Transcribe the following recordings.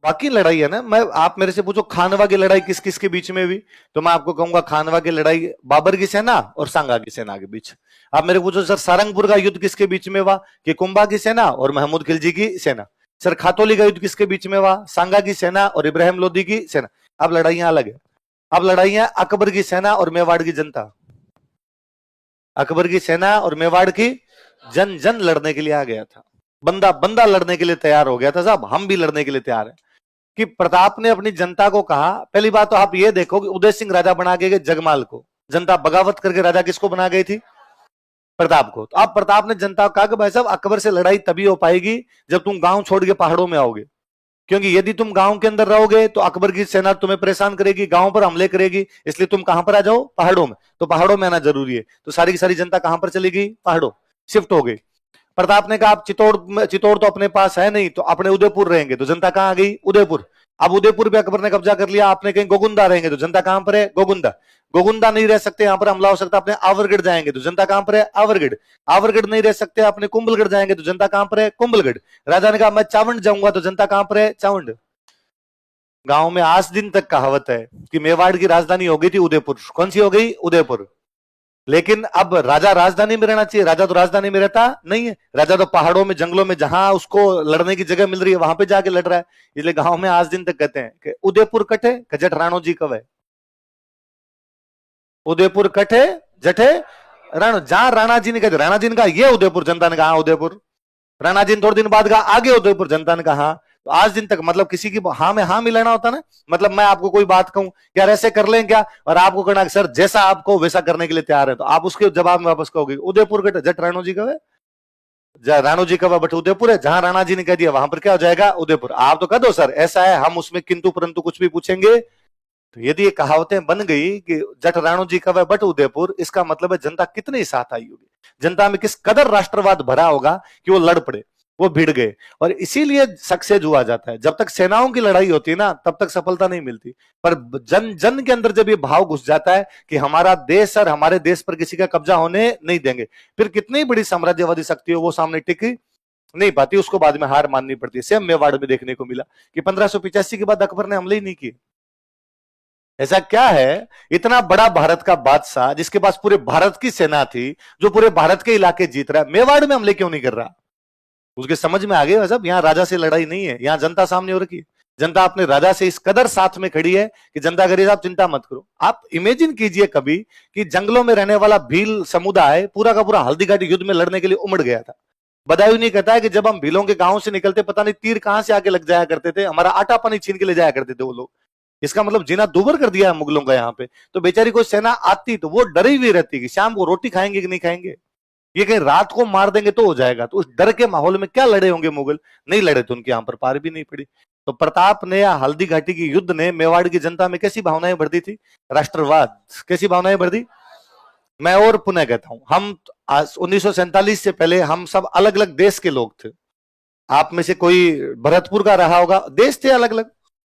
बाकी लड़ाई है ना, मैं आप मेरे से पूछो खानवा की लड़ाई किस किस के बीच में हुई, तो मैं आपको कहूंगा खानवा की लड़ाई बाबर की सेना और सांगा की सेना के बीच। आप मेरे पूछो सर सारंगपुर का युद्ध किसके बीच में हुआ, कि कुंभा की सेना और महमूद खिलजी की सेना। सर खातौली का युद्ध किसके बीच में हुआ, सांगा की सेना और इब्राहिम लोदी की सेना। अब लड़ाइयां अलग है। अब लड़ाइयां अकबर की सेना और मेवाड़ की जनता। अकबर की सेना और मेवाड़ की जन जन लड़ने के लिए आ गया था, बंदा बंदा लड़ने के लिए तैयार हो गया था। साहब हम भी लड़ने के लिए तैयार हैं। कि प्रताप ने अपनी जनता को कहा, पहली बात तो आप ये देखो कि उदय सिंह राजा बना के गए जगमाल को, जनता बगावत करके राजा किसको बना गई थी, प्रताप को। तो अब प्रताप ने जनता को कहा कि भाई साहब अकबर से लड़ाई तभी हो पाएगी जब तुम गांव छोड़ के पहाड़ों में आओगे, क्योंकि यदि तुम गांव के अंदर रहोगे तो अकबर की सेना तुम्हें परेशान करेगी, गांव पर हमले करेगी, इसलिए तुम कहां पर आ जाओ, पहाड़ों में। तो पहाड़ों में आना जरूरी है। तो सारी की सारी जनता कहां पर चली गई, पहाड़ों शिफ्ट हो गई। प्रताप ने कहा आप चित्तौड़ तो अपने पास है नहीं, तो अपने उदयपुर रहेंगे। तो जनता कहां आ गई, उदयपुर। अब उदयपुर पे अकबर ने कब्जा कर लिया, आपने कहीं गोगुंदा रहेंगे, तो जनता कहां पर है, गोगुंदा। गोगुंदा नहीं रह सकते, यहां पर हमला हो सकता है, अपने आवरगढ़ जाएंगे, तो जनता कहां पर है, आवरगढ़। आवरगढ़ नहीं रह सकते, अपने कुंभलगढ़ जाएंगे, तो जनता कहां पर है, कुंभलगढ़। राजा ने कहा मैं चावंड जाऊंगा, तो जनता कहां पर है, चावंड। गांव में आज दिन तक कहावत है कि मेवाड़ की राजधानी हो गई थी उदयपुर। कौन सी हो गई, उदयपुर। लेकिन अब राजा राजधानी में रहना चाहिए, राजा तो राजधानी में रहता नहीं है, राजा तो पहाड़ों में जंगलों में जहां उसको लड़ने की जगह मिल रही है वहां पे जाके लड़ रहा है। इसलिए गांव में आज दिन तक कहते हैं कि उदयपुर कटे जट राणो जी कवे, उदयपुर कटे जठे राणो। जहां राणा जी ने कहा, राणा जी ने कहा ये उदयपुर, जनता ने कहा उदयपुर। राणा जी ने थोड़े दिन बाद कहा आगे उदयपुर, जनता ने कहा। तो आज दिन तक मतलब किसी की हाँ में हाँ मिलाना होता ना, मतलब मैं आपको कोई बात कहूं यार ऐसे कर लें क्या, और आपको कहना सर जैसा आपको वैसा करने के लिए तैयार है, तो आप उसके जवाब में वापस कहोगे उदयपुर के जट राणो जी का राणो जी का बट उदयपुर है। जहां राणा जी ने कह दिया वहां पर क्या हो जाएगा, उदयपुर। आप तो कह दो सर ऐसा है, हम उसमें किंतु परंतु कुछ भी पूछेंगे। तो यदि ये कहावतें बन गई कि जट राणो जी का बट उदयपुर, इसका मतलब है जनता कितने साथ आई होगी, जनता में किस कदर राष्ट्रवाद भरा होगा कि वो लड़ पड़े, वो भिड़ गए। और इसीलिए सक्सेस हुआ जाता है। जब तक सेनाओं की लड़ाई होती है ना तब तक सफलता नहीं मिलती, पर जन जन के अंदर जब ये भाव घुस जाता है कि हमारा देश और हमारे देश पर किसी का कब्जा होने नहीं देंगे, फिर कितनी बड़ी साम्राज्यवादी शक्ति हो वो सामने टिक नहीं पाती, उसको बाद में हार माननी पड़ती है। सेम मेवाड़ में देखने को मिला कि 1585 के बाद अकबर ने हमले ही नहीं किए। ऐसा क्या है, इतना बड़ा भारत का बादशाह जिसके पास पूरे भारत की सेना थी, जो पूरे भारत के इलाके जीत रहा है, मेवाड़ में हमले क्यों नहीं कर रहा। उसके समझ में आ गया साहब यहाँ राजा से लड़ाई नहीं है, यहाँ जनता सामने हो रखी है। जनता अपने राजा से इस कदर साथ में खड़ी है कि जनता कह रही है आप चिंता मत करो। आप इमेजिन कीजिए कभी कि जंगलों में रहने वाला भील समुदाय पूरा का पूरा हल्दीघाटी युद्ध में लड़ने के लिए उमड़ गया था। बदायूं नहीं कहता है कि जब हम भीलों के गांव से निकलते पता नहीं तीर कहां से आके लग जाया करते थे, हमारा आटा पानी छीन के ले जाया करते थे वो लोग। इसका मतलब जीना दूभर कर दिया है मुगलों का यहाँ पे। तो बेचारी कोई सेना आती तो वो डरी हुई रहती कि शाम को रोटी खाएंगे कि नहीं खाएंगे, ये कहीं रात को मार देंगे तो हो जाएगा। तो उस डर के माहौल में क्या लड़े होंगे मुगल, नहीं लड़े तो उनके यहाँ पर पार भी नहीं पड़ी। तो प्रताप ने या हल्दी घाटी की युद्ध ने मेवाड़ की जनता में कैसी भावनाएं भर दी थी, राष्ट्रवाद। कैसी भावनाएं भर दी। मैं और पुनः कहता हूं, हम 1947 से पहले हम सब अलग अलग देश के लोग थे। आप में से कोई भरतपुर का रहा होगा, देश थे अलग अलग।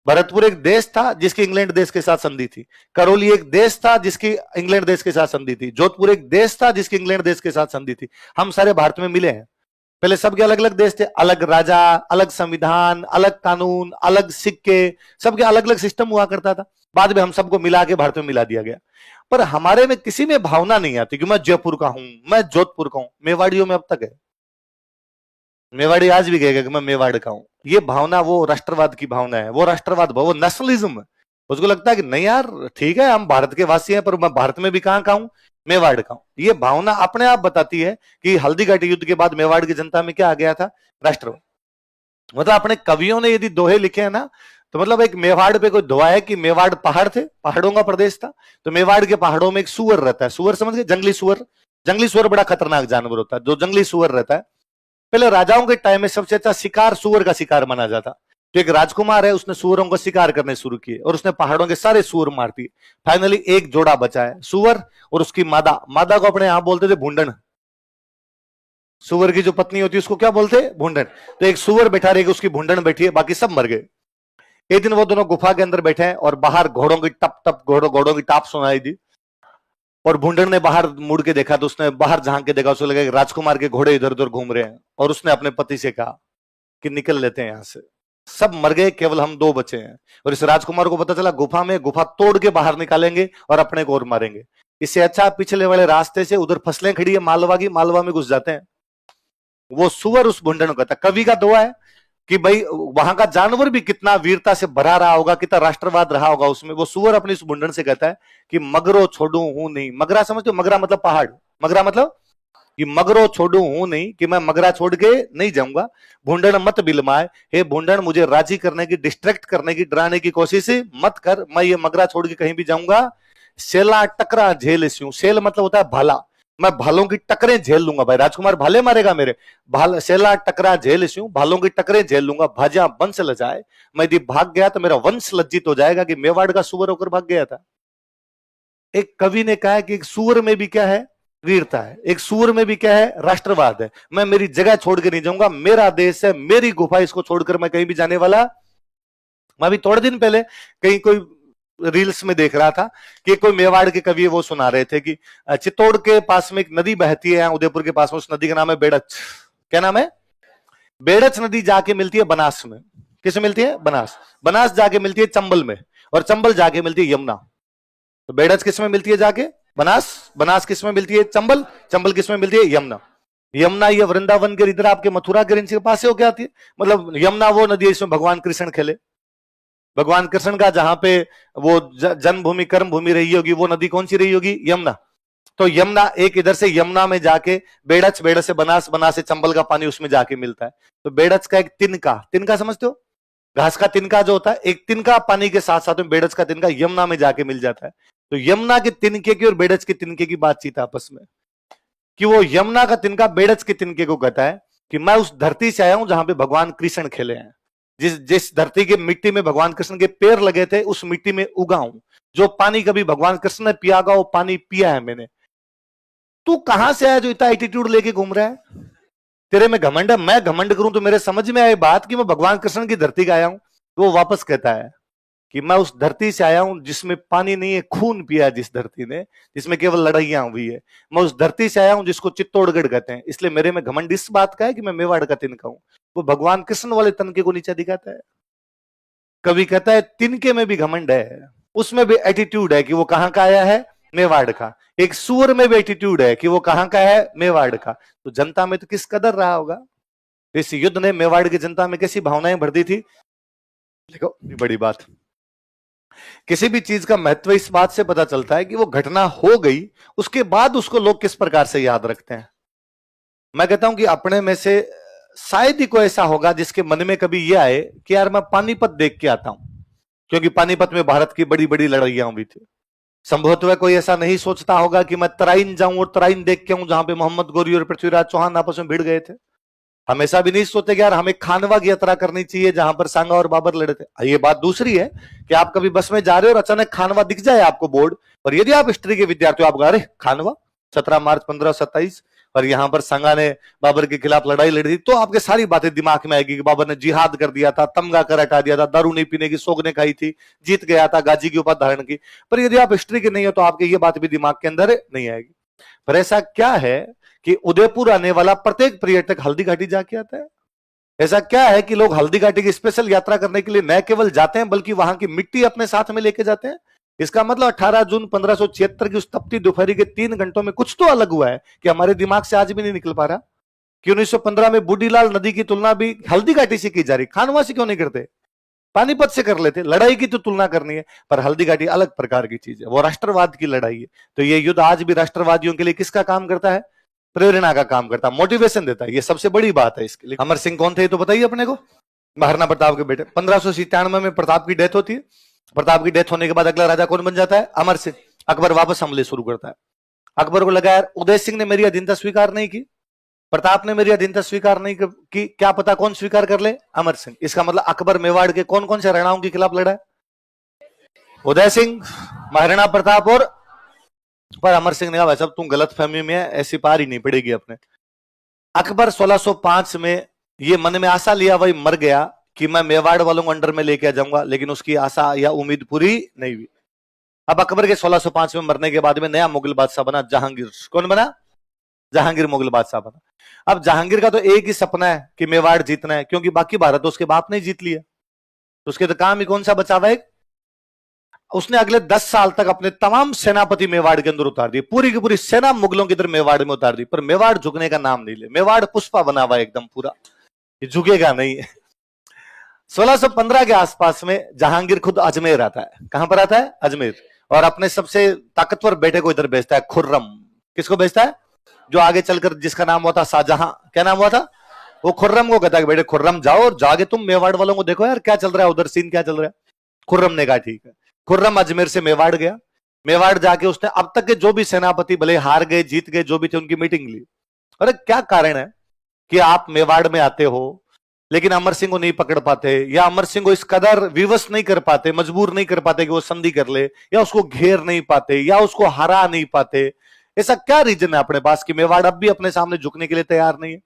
भरतपुर एक देश था जिसकी इंग्लैंड देश के साथ संधि थी, करौली एक देश था जिसकी इंग्लैंड देश के साथ संधि थी, जोधपुर एक देश था जिसकी इंग्लैंड देश के साथ संधि थी। हम सारे भारत में मिले हैं। पहले सबके अलग अलग देश थे, अलग राजा, अलग संविधान, अलग कानून, अलग सिक्के, सबके अलग अलग सिस्टम हुआ करता था। बाद में हम सबको मिला के भारत में मिला दिया गया। पर हमारे में किसी में भावना नहीं आती कि मैं जयपुर का हूं, मैं जोधपुर का हूं। मेवाड़ियों में अब तक है, मेवाड़ी आज भी कहेगा कि मैं मेवाड़ का हूं। ये भावना वो राष्ट्रवाद की भावना है, वो राष्ट्रवाद वो नेशनलिज्म है। उसको लगता है कि नहीं यार ठीक है हम भारत के वासी हैं, पर मैं भारत में भी कहां का हूं, मेवाड़ का हूं। ये भावना अपने आप बताती है कि हल्दीघाटी युद्ध के बाद मेवाड़ की जनता में क्या आ गया था, राष्ट्रवाद। मतलब अपने कवियों ने यदि दोहे लिखे हैं ना, तो मतलब एक मेवाड़ पे कोई दोहा है कि मेवाड़ पहाड़ थे, पहाड़ों का प्रदेश था। तो मेवाड़ के पहाड़ों में एक सुअर रहता है, सुअर समझ गए, जंगली सुअर। जंगली सुअर बड़ा खतरनाक जानवर होता है, जो जंगली सुअर रहता है। पहले राजाओं के टाइम में सबसे अच्छा शिकार सुअर का शिकार माना जाता। तो एक राजकुमार है, उसने सुअरों का शिकार करने शुरू किए और उसने पहाड़ों के सारे सुअर मार दिए। फाइनली एक जोड़ा बचा है, सुअर और उसकी मादा। मादा को अपने यहां बोलते थे भूंडन। सुअर की जो पत्नी होती है उसको क्या बोलते हैं, भूंडन। तो एक सुअर बैठा रहेगा, उसकी भूंडन बैठी है, बाकी सब मर गए। एक दिन वो दोनों गुफा के अंदर बैठे हैं और बाहर घोड़ों की टप टप घोड़ों की टाप सुनाई दी। और भूंडन ने बाहर मुड़ के देखा तो उसने बाहर झांक के देखा, उसको लगा कि राजकुमार के घोड़े इधर उधर घूम रहे हैं। और उसने अपने पति से कहा कि निकल लेते हैं यहां से, सब मर गए, केवल हम दो बचे हैं। और इस राजकुमार को पता चला गुफा में, गुफा तोड़ के बाहर निकालेंगे और अपने को और मारेंगे। इससे अच्छा पिछले वाले रास्ते से, उधर फसलें खड़ी है मालवा की, मालवा में घुस जाते हैं। वो सुअर उस भुंडन को कहता, कवि का दुआ है कि भाई वहां का जानवर भी कितना वीरता से भरा रहा होगा, कितना राष्ट्रवाद रहा होगा उसमें। वो सुअर अपनी उस भुंडन से कहता है कि मगरो छोड़ू हूं नहीं। मगरा समझते हो? मगरा मतलब पहाड़। मगरा मतलब कि मगरो छोड़ू हूं नहीं, कि मैं मगरा छोड़ के नहीं जाऊंगा। भूंडन मत बिलमाए, हे भूंडन मुझे राजी करने की, डिस्ट्रैक्ट करने की, डराने की कोशिश मत कर, मैं ये मगरा छोड़ के कहीं भी जाऊंगा। सेला टकरा झेल स्यूं, सेल मतलब होता है भाला, मैं भालों की टकरें झेल लूंगा। भाई राजकुमार भाले मारेगा मेरे, भाल सेला टकरा झेल स्यूं, भालों की टकरें झेल लूंगा। भाजा वंश लजाए, मैं यदि भाग गया तो मेरा वंश लज्जित हो जाएगा कि मेवाड़ का सुअर होकर भाग गया था। एक कवि ने कहा कि एक सुअर में भी क्या है? वीरता है। एक सुअर में भी क्या है? राष्ट्रवाद है। मैं मेरी जगह छोड़ के नहीं जाऊंगा, मेरा देश है, मेरी गुफा, इसको छोड़कर मैं कहीं भी जाने वाला। मैं अभी थोड़े दिन पहले कहीं कोई रील्स में देख रहा था कि कोई मेवाड़ के कवि वो सुना रहे थे कि चित्तौड़ के पास में एक नदी बहती है, उदयपुर के पास में, उस नदी का नाम है बेड़च। क्या नाम है? बेड़च नदी जाके मिलती है बनास में। किसे मिलती है? बनास। बनास जाके मिलती है चंबल में, और चंबल जाके मिलती है यमुना। तो बेड़च किस में मिलती है जाके? बनास। बनास किस में मिलती है? चंबल। चंबल किस में मिलती है? यमुना। यमुना ये वृंदावन के इधर आपके मथुरा के रेंज के पास से होके आती है। मतलब यमुना वो नदी है इसमें भगवान कृष्ण खेले। भगवान कृष्ण का जहां पे वो जन्मभूमि, कर्म भूमि रही होगी, वो नदी कौन सी रही होगी? यमुना। तो यमुना एक इधर से यमुना में जाके बेड़च, बेड़च से बनास, बनास से चंबल का पानी उसमें जाके मिलता है। तो बेड़च का एक तिनका, तिनका समझते हो? घास का तिनका जो होता है, एक तिनका पानी के साथ साथ में बेड़च का तिनका यमुना में जाके मिल जाता है। तो यमुना के तिनके की और बेड़च के तिनके की बातचीत आपस में, कि वो यमुना का तिनका बेड़च के तिनके को कहता है कि मैं उस धरती से आया हूं जहां पे भगवान कृष्ण खेले हैं। जिस जिस धरती की मिट्टी में भगवान कृष्ण के पैर लगे थे, उस मिट्टी में उगा हूं। जो पानी कभी भगवान कृष्ण ने पिया होगा, वो पानी पिया है मैंने। तू कहां से आया जो इतना एटीट्यूड लेके घूम रहा है? तेरे में घमंड है? मैं घमंड करूं तो मेरे समझ में आए बात कि मैं भगवान कृष्ण की धरती का आया हूं। तो वो वापस कहता है कि मैं उस धरती से आया हूं जिसमें पानी नहीं है, खून पिया है जिस धरती ने, जिसमें केवल लड़ाइयां हुई है। मैं उस धरती से आया हूं जिसको चित्तौड़गढ़ कहते हैं। इसलिए मेरे में घमंड इस बात का है कि मैं मेवाड़ का तिनका हूं। वो भगवान कृष्ण वाले तनके को नीचे दिखाता है। कवि कहता है तिनके में भी घमंड है, उसमें भी एटीट्यूड है कि वो कहां का आया है? मेवाड़ का। एक सुअर में भी एटीट्यूड है कि वो कहां का है? मेवाड़ का। तो जनता में तो किस कदर रहा होगा? इस युद्ध ने मेवाड़ की जनता में कैसी भावनाएं भर दी थी। देखो बड़ी बात, किसी भी चीज का महत्व इस बात से पता चलता है कि वो घटना हो गई, उसके बाद उसको लोग किस प्रकार से याद रखते हैं। मैं कहता हूं कि अपने में से शायद ही कोई ऐसा होगा जिसके मन में कभी ये आए कि यार मैं पानीपत देख के आता हूं, क्योंकि पानीपत में भारत की बड़ी बड़ी लड़ाइयां हुई थी। संभवतः कोई ऐसा नहीं सोचता होगा कि मैं तराइन जाऊं और तराइन देख के आऊं, जहां पे मोहम्मद गोरी और पृथ्वीराज चौहान आपस में भिड़ गए थे। हमेशा भी नहीं सोचते कि यार हमें खानवा की यात्रा करनी चाहिए जहां पर सांगा और बाबर लड़े थे। ये बात दूसरी है कि आप कभी बस में जा रहे हो और अचानक खानवा दिख जाए आपको बोर्ड, और यदि आप हिस्ट्री के विद्यार्थी हो, आप अरे खानवा 17 मार्च 1527 और यहां पर सांगा ने बाबर के खिलाफ लड़ाई लड़ी थी, तो आपके सारी बातें दिमाग में आएगी कि बाबर ने जिहाद कर दिया था, तमगा कर हटा दिया था, दारू नहीं पीने की सौगंध खाई थी, जीत गया था, गाजी की उपाधि धारण की। पर यदि आप हिस्ट्री के नहीं हो तो आपके ये बात भी दिमाग के अंदर नहीं आएगी। पर ऐसा क्या है कि उदयपुर आने वाला प्रत्येक पर्यटक हल्दी घाटी जाके आता है? ऐसा क्या है कि लोग हल्दी घाटी की स्पेशल यात्रा करने के लिए न केवल जाते हैं बल्कि वहां की मिट्टी अपने साथ में लेके जाते हैं? इसका मतलब 18 जून 1576 की उस तपती दोपहरी के 3 घंटों में कुछ तो अलग हुआ है कि हमारे दिमाग से आज भी नहीं निकल पा रहा कि 1915 में बूढ़ीलाल नदी की तुलना भी हल्दी घाटी से की जा रही। खानवा से क्यों नहीं करते? पानीपत से कर लेते। लड़ाई की तो तुलना करनी है, पर हल्दी घाटी अलग प्रकार की चीज है, वो राष्ट्रवाद की लड़ाई है। तो ये युद्ध आज भी राष्ट्रवादियों के लिए किसका काम करता है? प्रेरणा का काम करता है, मोटिवेशन देता है। ये सबसे बड़ी बात है इसके लिए। अमर सिंह कौन थे तो बताइए अपने को? महाराणा प्रताप के बेटे। 1597 में प्रताप की डेथ होती है। प्रताप की डेथ होने के बाद अगला राजा कौन बन जाता है? अमर सिंह। अकबर वापस हमले शुरू करता है। अकबर को लगा यार उदय सिंह ने मेरी अधीनता स्वीकार नहीं की, प्रताप ने मेरी अधीनता स्वीकार नहीं की, क्या पता कौन स्वीकार कर ले? अमर सिंह। इसका मतलब अकबर मेवाड़ के कौन कौन से राणाओं के खिलाफ लड़ा है? उदय सिंह, महाराणा प्रताप और, पर अमर सिंह ने कहा भाई साहब तुम गलत फहमी में है, ऐसी पार ही नहीं पड़ेगी अपने। अकबर 1605 में ये मन में आशा लिया, वही मर गया कि मैं मेवाड़ वालों को अंडर में लेके आ जाऊंगा, लेकिन उसकी आशा या उम्मीद पूरी नहीं हुई। अब अकबर के 1605 में मरने के बाद में नया मुगल बादशाह बना जहांगीर। कौन बना? जहांगीर मुगल बादशाह बना। अब जहांगीर का तो एक ही सपना है कि मेवाड़ जीतना है, क्योंकि बाकी भारत तो उसके बाप ने जीत लिया। तो उसके तो काम ही कौन सा बचा हुआ है? उसने अगले 10 साल तक अपने तमाम सेनापति मेवाड़ के अंदर उतार दिए, पूरी की पूरी सेना मुगलों की तरफ मेवाड़ में उतार दी, पर मेवाड़ झुकने का नाम नहीं ले। मेवाड़ पुष्पा बना हुआ है एकदम पूरा, ये झुकेगा नहीं है। 1615 के आसपास में जहांगीर खुद अजमेर आता है। कहां पर आता है? अजमेर। और अपने सबसे ताकतवर बेटे को इधर भेजता है, खुर्रम। किसको भेजता है? जो आगे चलकर जिसका नाम हुआ था शाहजहां। क्या नाम हुआ था? वो खुर्रम को कहता है बेटे खुर्रम जाओ और जाके तुम मेवाड़ वालों को देखो यार क्या चल रहा है उधर, सीन क्या चल रहा है। खुर्रम ने कहा ठीक है। खुर्रम अजमेर से मेवाड़ गया। मेवाड़ जाके उसने अब तक के जो भी सेनापति भले हार गए जीत गए जो भी थे उनकी मीटिंग ली। अरे क्या कारण है कि आप मेवाड़ में आते हो लेकिन अमर सिंह को नहीं पकड़ पाते, या अमर सिंह को इस कदर विवश नहीं कर पाते, मजबूर नहीं कर पाते कि वो संधि कर ले, या उसको घेर नहीं पाते, या उसको हरा नहीं पाते? ऐसा क्या रीजन है अपने पास कि मेवाड़ अब भी अपने सामने झुकने के लिए तैयार नहीं है?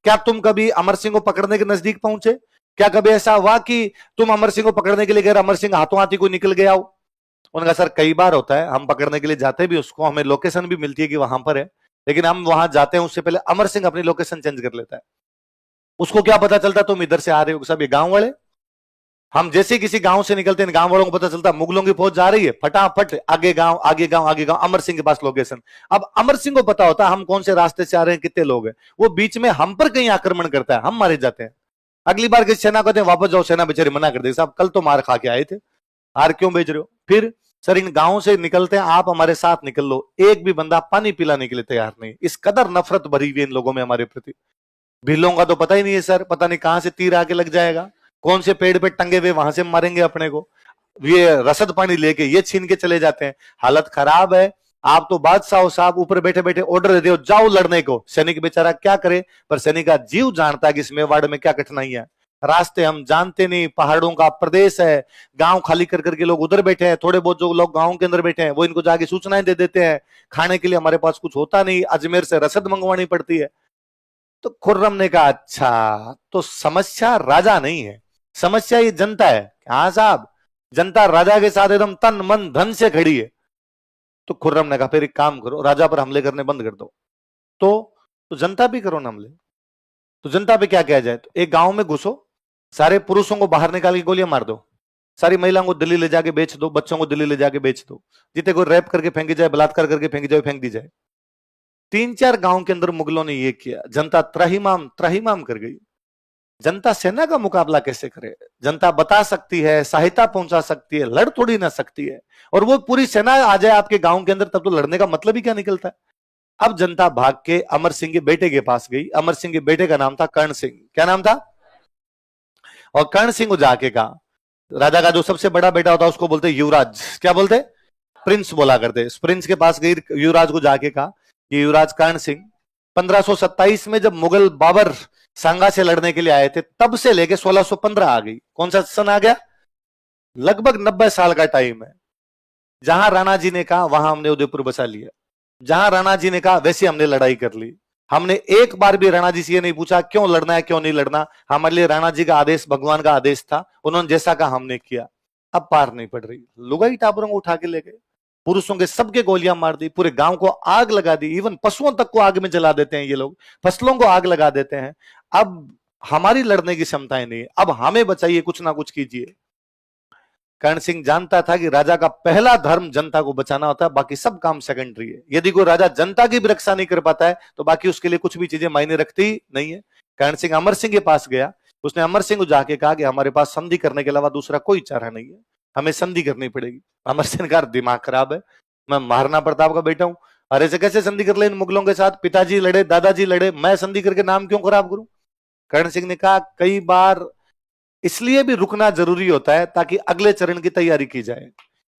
क्या तुम कभी अमर सिंह को पकड़ने के नजदीक पहुंचे? क्या कभी ऐसा हुआ कि तुम अमर सिंह को पकड़ने के लिए गए, अमर सिंह हाथों हाथी कोई निकल गया हो? उन्होंने कहा सर कई बार होता है, हम पकड़ने के लिए जाते भी, उसको हमें लोकेशन भी मिलती है कि वहां पर है, लेकिन हम वहां जाते हैं उससे पहले अमर सिंह अपनी लोकेशन चेंज कर लेता है। उसको क्या पता चलता तुम इधर से आ रहे हो? सब ये गांव वाले, हम जैसे किसी गांव से निकलते हैं गांव वालों को पता चलता मुगलों की फौज जा रही है, फटाफट आगे गांव आगे गांव आगे गांव, अमर सिंह के पास लोकेशन। अब अमर सिंह को पता होता हम कौन से रास्ते से आ रहे हैं, कितने लोग हैं, वो बीच में हम पर कहीं आक्रमण करता है, हम मारे जाते हैं। अगली बार किसी सेना कहते हैं वापस जाओ, सेना बेचारी मना कर देगी, साहब कल तो मार खा के आए थे, हार क्यों बेच रहे हो? फिर सर इन गांवों से निकलते हैं, आप हमारे साथ निकल लो। एक भी बंदा पानी पिलाने के लिए तैयार नहीं। इस कदर नफरत भरी हुई इन लोगों में हमारे प्रति। भीलों का तो पता ही नहीं है सर, पता नहीं कहां से तीर आके लग जाएगा, कौन से पेड़ पे टंगे हुए वहां से मारेंगे अपने को। ये रसद पानी लेके ये छीन के चले जाते हैं। हालत खराब है। आप तो बादशाह साहब ऊपर बैठे बैठे ऑर्डर देते हो जाओ लड़ने को, सैनिक बेचारा क्या करे? पर सैनिक का जीव जानता है कि इस मेवाड़ में क्या कठिनाई है। रास्ते हम जानते नहीं, पहाड़ों का प्रदेश है, गांव खाली कर करके लोग उधर बैठे हैं, थोड़े बहुत जो लोग गांव के अंदर बैठे हैं वो इनको जाके सूचनाएं दे देते हैं। खाने के लिए हमारे पास कुछ होता नहीं, अजमेर से रसद मंगवानी पड़ती है। तो खुर्रम ने कहा अच्छा तो समस्या राजा नहीं है, समस्या ये जनता है। हाँ साहब, जनता राजा के साथ एकदम तन मन धन से खड़ी है। तो खुर्रम ने कहा फिर एक काम करो, राजा पर हमले करने बंद कर दो। तो जनता भी करो ना हमले। तो जनता पे क्या किया जाए? तो एक गांव में घुसो, सारे पुरुषों को बाहर निकाल के गोलियां मार दो, सारी महिलाओं को दिल्ली ले जाके बेच दो, बच्चों को दिल्ली ले जाके बेच दो, जितने कोई रैप करके फेंकी जाए, बलात्कार करके फेंकी जाए, फेंक दी जाए। 3-4 गांव के अंदर मुगलों ने ये किया, जनता त्राहिमाम त्राहिमाम कर गई। जनता सेना का मुकाबला कैसे करे? जनता बता सकती है, सहायता पहुंचा सकती है, लड़ थोड़ी ना सकती है। और वो पूरी सेना आ जाए आपके गांव के अंदर तब तो लड़ने का मतलब ही क्या निकलता है? अब जनता भाग के अमर सिंह के बेटे के पास गई। अमर सिंह के बेटे का नाम था कर्ण सिंह। क्या नाम था? और कर्ण सिंह को जाके कहा, राजा का जो सबसे बड़ा बेटा होता उसको बोलते युवराज, क्या बोलते? प्रिंस बोला करते। प्रिंस के पास गई, युवराज को जाके कहा कि युवराज कर्ण सिंह 1527 में जब मुगल बाबर सांगा से लड़ने के लिए आए थे तब से लेके 1615 आ गई। कौन सा सन आ गया? लगभग 90 साल का टाइम है। जहां राणा जी ने कहा वहां हमने उदयपुर बसा लिया, जहां राणा जी ने कहा वैसे हमने लड़ाई कर ली। हमने एक बार भी राणा जी से ये नहीं पूछा क्यों लड़ना है क्यों नहीं लड़ना। हमारे लिए राणा जी का आदेश भगवान का आदेश था, उन्होंने जैसा कहा हमने किया। अब पार नहीं पड़ रही, लुगाई टाबरों को उठा के ले गए, पुरुषों के सबके गोलियां मार दी, पूरे गांव को आग लगा दी, इवन पशुओं तक को आग में जला देते हैं ये लोग, फसलों को आग लगा देते हैं। अब हमारी लड़ने की क्षमताएं नहीं, अब हमें बचाइए, कुछ ना कुछ कीजिए। कर्ण सिंह जानता था कि राजा का पहला धर्म जनता को बचाना होता है, बाकी सब काम सेकेंडरी है। यदि कोई राजा जनता की भी रक्षा नहीं कर पाता है तो बाकी उसके लिए कुछ भी चीजें मायने रखती नहीं है। कर्ण सिंह अमर सिंह के पास गया, उसने अमर सिंह को जाके कहा कि हमारे पास संधि करने के अलावा दूसरा कोई चारा नहीं है, हमें संधि करनी पड़ेगी। अमर सिंह का दिमाग खराब है, मैं महाराणा प्रताप का बेटा हूं, अरे से कैसे संधि कर ले इन मुगलों के साथ? पिताजी लड़े, दादाजी लड़े, मैं संधि करके नाम क्यों खराब करूं? कर्ण सिंह ने कहा कई बार इसलिए भी रुकना जरूरी होता है ताकि अगले चरण की तैयारी की जाए।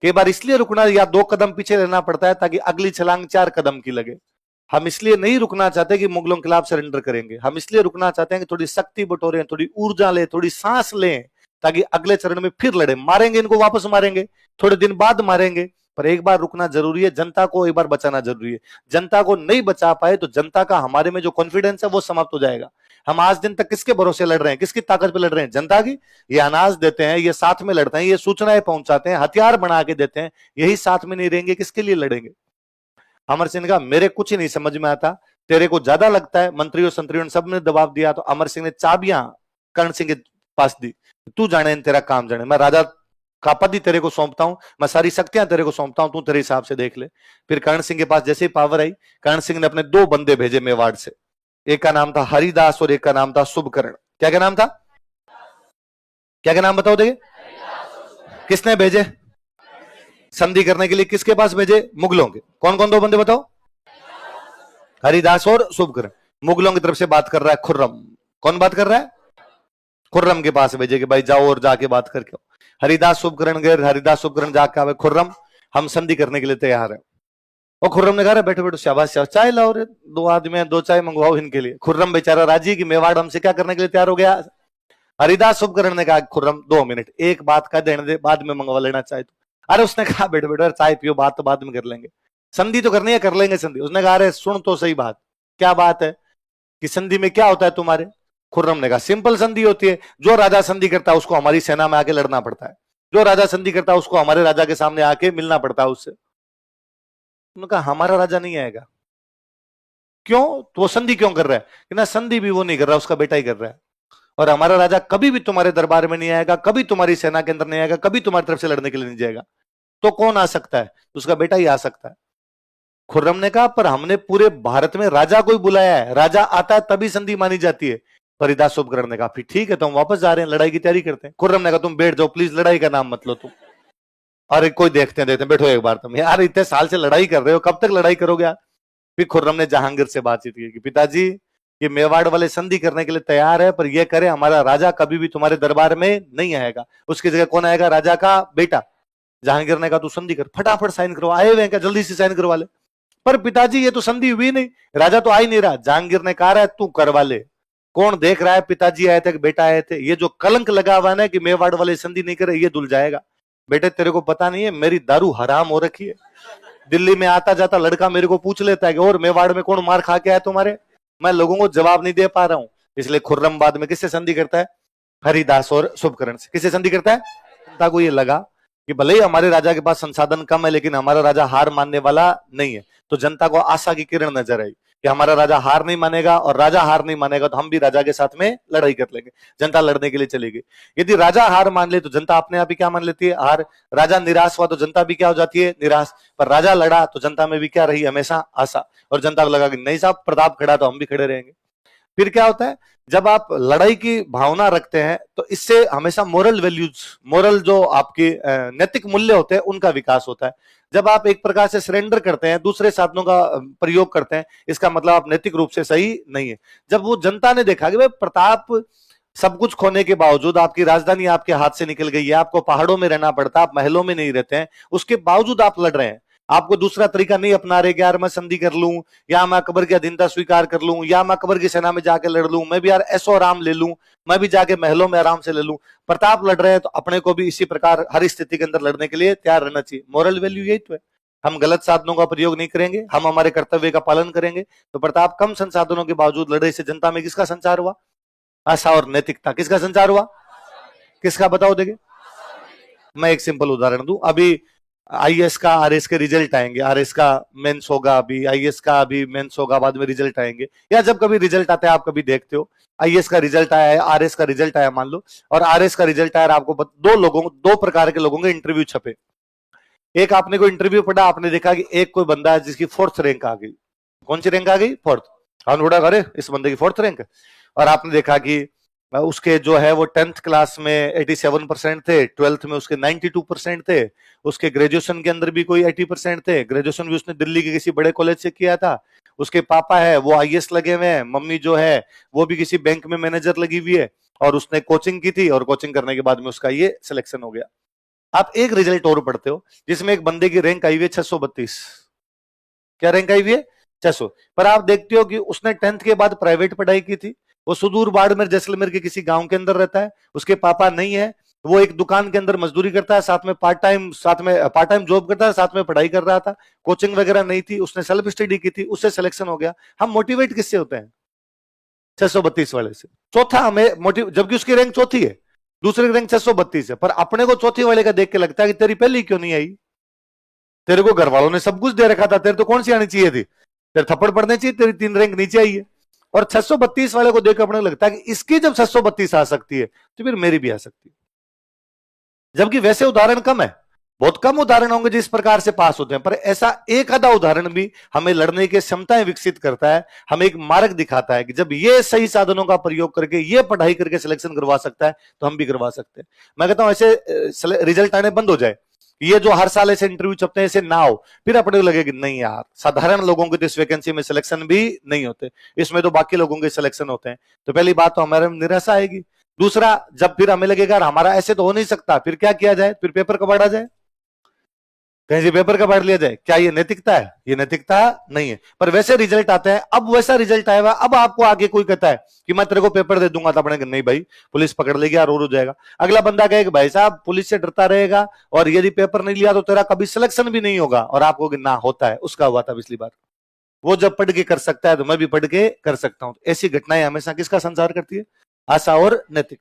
कई बार इसलिए रुकना या 2 कदम पीछे रहना पड़ता है ताकि अगली छलांग 4 कदम की लगे। हम इसलिए नहीं रुकना चाहते कि मुगलों के खिलाफ सरेंडर करेंगे, हम इसलिए रुकना चाहते हैं कि थोड़ी शक्ति बटोरें, थोड़ी ऊर्जा लें, थोड़ी सांस लें, ताकि अगले चरण में फिर लड़े। मारेंगे इनको, वापस मारेंगे, थोड़े दिन बाद मारेंगे, पर एक बार रुकना जरूरी है। जनता को एक बार बचाना जरूरी है। जनता को नहीं बचा पाए तो जनता का हमारे में जो कॉन्फिडेंस है वो समाप्त हो जाएगा। हम आज दिन तक किसके भरोसे लड़ रहे हैं, किसकी ताकत पे लड़ रहे हैं? जनता की। ये अनाज देते हैं, ये साथ में लड़ते हैं, ये सूचनाएं पहुंचाते हैं, हथियार बना के देते हैं, यही साथ में नहीं रहेंगे किसके लिए लड़ेंगे? अमर सिंह ने कहा मेरे कुछ नहीं समझ में आता, तेरे को ज्यादा लगता है। मंत्रियों संतरियों ने सबने दबाव दिया तो अमर सिंह ने चाबियां कर्ण सिंह के पास दी, तू जाने तेरा काम जाने, मैं राजा का पद ही तेरे को सौंपता हूं, मैं सारी शक्तियां तेरे को सौंपता हूं, तू तेरे हिसाब से देख ले। फिर कर्ण सिंह के पास जैसे ही पावर आई, कर्ण सिंह ने अपने 2 बंदे भेजे मेवाड़ से। एक का नाम था हरिदास और एक का नाम था शुभकर्ण। क्या क्या नाम था? क्या क्या नाम बताओ देखिए। किसने भेजे संधि करने के लिए? किसके पास भेजे? मुगलों के। कौन कौन 2 बंदे बताओ? हरिदास और शुभकर्ण। मुगलों की तरफ से बात कर रहा है खुर्रम। कौन बात कर रहा है? खुर्रम के पास भेजे कि भाई जाओ और जाके बात करके। हरिदास शुभकर्ण गए, हरिदास शुभकर्ण जाके आवे, खुर्रम हम संधि करने के लिए तैयार है। और खुर्रम ने कहा बैठो बैठो, शाबाश शाबाश, चाय लाओ रे, 2 आदमी हैं, 2 चाय मंगवाओ इनके लिए। खुर्रम बेचारा राजी कि मेवाड़ हमसे क्या करने के लिए तैयार हो गया। हरिदास शुभकर्ण ने कहा खुर्रम 2 मिनट, एक बात का देने दे, बाद में मंगवा लेना चाहे तो। अरे उसने कहा बैठो बैठो चाय पियो, बात तो बाद में कर लेंगे, संधि तो करनी है, कर लेंगे संधि। उसने कहा अरे सुन तो सही बात, क्या बात है कि संधि में क्या होता है तुम्हारे? खुर्रम ने कहा सिंपल संधि होती है, जो राजा संधि करता है उसको हमारी सेना में आके लड़ना पड़ता है, जो राजा संधि करता है उसको हमारे राजा के सामने आके मिलना पड़ता है उससे। उन्होंने कहा हमारा राजा नहीं आएगा। क्यों? तो वो संधि क्यों कर रहा है? कि ना संधि भी वो नहीं कर रहा, उसका बेटा ही कर रहा है, और हमारा राजा कभी भी तुम्हारे दरबार में नहीं आएगा, कभी तुम्हारी सेना के अंदर नहीं आएगा, कभी तुम्हारी तरफ से लड़ने के लिए नहीं जाएगा। तो कौन आ सकता है? तो उसका बेटा ही आ सकता है। खुर्रम ने कहा पर हमने पूरे भारत में राजा को ही बुलाया है, राजा आता है तभी संधि मानी जाती है। हरिदास शुभकर्ण ने कहा फिर ठीक है, तो हम वापस जा रहे हैं, लड़ाई की तैयारी करते हैं। खुर्रम ने कहा तुम बैठ जाओ प्लीज, लड़ाई का नाम मत लो तुम। अरे कोई देखते हैं देखते हैं, बैठो एक बार तुम, यार इतने साल से लड़ाई कर रहे हो, कब तक लड़ाई करोगे यार? फिर खुर्रम ने जहांगीर से बातचीत की कि पिताजी ये मेवाड़ वाले संधि करने के लिए तैयार है, पर यह करे हमारा राजा कभी भी तुम्हारे दरबार में नहीं आएगा, उसकी जगह कौन आएगा? राजा का बेटा। जहांगीर ने कहा तू संधि कर, फटाफट साइन करो, आए हुए हैं क्या, जल्दी से साइन करवा ले। पर पिताजी ये तो संधि हुई नहीं, राजा तो आ ही नहीं रहा। जहांगीर ने कहा है तू करवा ले, कौन देख रहा है? पिताजी आए थे कि बेटा आए थे? ये जो कलंक लगा हुआ है कि मेवाड़ वाले संधि नहीं करे, ये धुल जाएगा। बेटे तेरे को पता नहीं है मेरी दारू हराम हो रखी है, दिल्ली में आता जाता लड़का मेरे को पूछ लेता है कि और मेवाड़ में कौन मार खा के आया तुम्हारे, मैं लोगों को जवाब नहीं दे पा रहा हूं। इसलिए खुर्रम बाद में किससे संधि करता है? हरिदास और शुभकर्ण से। किससे संधि करता है? जनता को ये लगा कि भले ही हमारे राजा के पास संसाधन कम है, लेकिन हमारा राजा हार मानने वाला नहीं है। तो जनता को आशा की किरण नजर आई कि हमारा राजा हार नहीं मानेगा, और राजा हार नहीं मानेगा तो हम भी राजा के साथ में लड़ाई कर लेंगे। जनता लड़ने के लिए चली गई। यदि राजा हार मान ले तो जनता अपने आप ही क्या मान लेती है? हार। राजा निराश हुआ तो जनता भी क्या हो जाती है? निराश। पर राजा लड़ा तो जनता में भी क्या रही? हमेशा आशा। और जनता को लगा कि नहीं साहब प्रताप खड़ा तो हम भी खड़े रहेंगे। फिर क्या होता है, जब आप लड़ाई की भावना रखते हैं तो इससे हमेशा मोरल वैल्यूज, मोरल जो आपके नैतिक मूल्य होते हैं उनका विकास होता है। जब आप एक प्रकार से सरेंडर करते हैं, दूसरे साधनों का प्रयोग करते हैं, इसका मतलब आप नैतिक रूप से सही नहीं है। जब वो जनता ने देखा कि भाई प्रताप सब कुछ खोने के बावजूद, आपकी राजधानी आपके हाथ से निकल गई है, आपको पहाड़ों में रहना पड़ता है, आप महलों में नहीं रहते हैं, उसके बावजूद आप लड़ रहे हैं, आपको दूसरा तरीका नहीं अपना रहे कि यार मैं संधि कर लूं, या मैं अकबर की अधीनता स्वीकार कर लूं, या मैं अकबर की सेना में जाके लड़ लूं, मैं भी यार ऐसो आराम ले लूं, मैं भी जाके महलों में आराम से ले लूं। प्रताप लड़ रहे हैं तो अपने को भी इसी प्रकार हर स्थिति के अंदर लड़ने के लिए तैयार रहना चाहिए। मोरल वैल्यू यही तो है। हम गलत साधनों का प्रयोग नहीं करेंगे, हम हमारे कर्तव्य का पालन करेंगे। तो प्रताप कम संसाधनों के बावजूद लड़ाई से जनता में किसका संचार हुआ? आशा और नैतिकता। किसका संचार हुआ? किसका बताओ देखिए। मैं एक सिंपल उदाहरण दूं, अभी आईएएस का आरएस के रिजल्ट आएंगे, आरएस का मेंस होगा, अभी आईएएस का अभी मेंस होगा, बाद में रिजल्ट आएंगे, या जब कभी रिजल्ट आता है आप कभी देखते हो, आईएएस का रिजल्ट आया है, आरएस का रिजल्ट आया मान लो, और आरएस का रिजल्ट आया, आपको 2 प्रकार के लोगों के इंटरव्यू छपे। एक आपने को इंटरव्यू पढ़ा, आपने देखा कि एक कोई बंदा है जिसकी 4th रैंक आ गई। कौन सी रैंक आ गई? 4th। हमने बोला अरे इस बंदे की 4th रैंक है। और आपने देखा कि उसके जो है वो 10th क्लास में 87% थे, 12th में उसके 92% थे, उसके ग्रेजुएशन के अंदर भी कोई 80% थे, ग्रेजुएशन भी उसने दिल्ली के किसी बड़े कॉलेज से किया था, उसके पापा है वो आईएएस लगे हुए हैं, मम्मी जो है वो भी किसी बैंक में मैनेजर लगी हुई है, और उसने कोचिंग की थी, और कोचिंग करने के बाद में उसका ये सिलेक्शन हो गया। आप एक रिजल्ट और पढ़ते हो जिसमें एक बंदे की रैंक आई हुई है 632। क्या रैंक आई हुई है? 600। पर आप देखते हो कि उसने 10th के बाद प्राइवेट पढ़ाई की थी, वो सुदूर बाड़मेर जैसलमेर के किसी गांव के अंदर रहता है, उसके पापा नहीं है, वो एक दुकान के अंदर मजदूरी करता है, साथ में पार्ट टाइम जॉब करता है, साथ में पढ़ाई कर रहा था, कोचिंग वगैरह नहीं थी, उसने सेल्फ स्टडी की थी, उससे सिलेक्शन हो गया। हम मोटिवेट किससे होते हैं? 632 वाले से। चौथा हमें मोटिव, जबकि उसकी रैंक चौथी है, दूसरे की रैंक 632 है, पर अपने को चौथी वाले का देख के लगता है कि तेरी पहली क्यों नहीं आई? तेरे को घर वालों ने सब कुछ दे रखा था, तेरे तो कौन सी आनी चाहिए थी? तेरे थप्पड़ पड़ने चाहिए, तेरी 3 रैंक नीचे आई है। और 632 वाले को देख अपने को लगता है कि इसकी जब 632 आ सकती है तो फिर मेरी भी आ सकती है। जबकि वैसे उदाहरण कम है, बहुत कम उदाहरण होंगे जिस प्रकार से पास होते हैं, पर ऐसा एक आधा उदाहरण भी हमें लड़ने की क्षमताएं विकसित करता है, हमें एक मार्ग दिखाता है कि जब ये सही साधनों का प्रयोग करके ये पढ़ाई करके सिलेक्शन करवा सकता है तो हम भी करवा सकते हैं। मैं कहता हूं ऐसे रिजल्ट आने बंद हो जाए, ये जो हर साल ऐसे इंटरव्यू छपते हैं ऐसे ना हो, फिर अपने को लगे कि नहीं यार, साधारण लोगों के तो इस वैकेंसी में सिलेक्शन भी नहीं होते, इसमें तो बाकी लोगों के सिलेक्शन होते हैं। तो पहली बात तो हमारे में निराशा आएगी। दूसरा, जब फिर हमें लगेगा हमारा ऐसे तो हो नहीं सकता, फिर क्या किया जाए, फिर पेपर कबाड़ा जाए, कहीं से पेपर का बांट लिया जाए। क्या ये नैतिकता है? ये नैतिकता नहीं है। पर वैसे रिजल्ट आते हैं, अब वैसा रिजल्ट आया हुआ, अब आपको आगे कोई कहता है कि मैं तेरे को पेपर दे दूंगा, तो अपने नहीं भाई, पुलिस पकड़ लेगी और हो जाएगा। अगला बंदा कहेगा भाई साहब पुलिस से डरता रहेगा और यदि पेपर नहीं लिया तो तेरा कभी सिलेक्शन भी नहीं होगा, और आप कहोगे ना होता है, उसका हुआ था पिछली बार, वो जब पढ़ के कर सकता है तो मैं भी पढ़ के कर सकता हूं। ऐसी घटनाएं हमेशा किसका संचार करती है? आशा और नैतिक।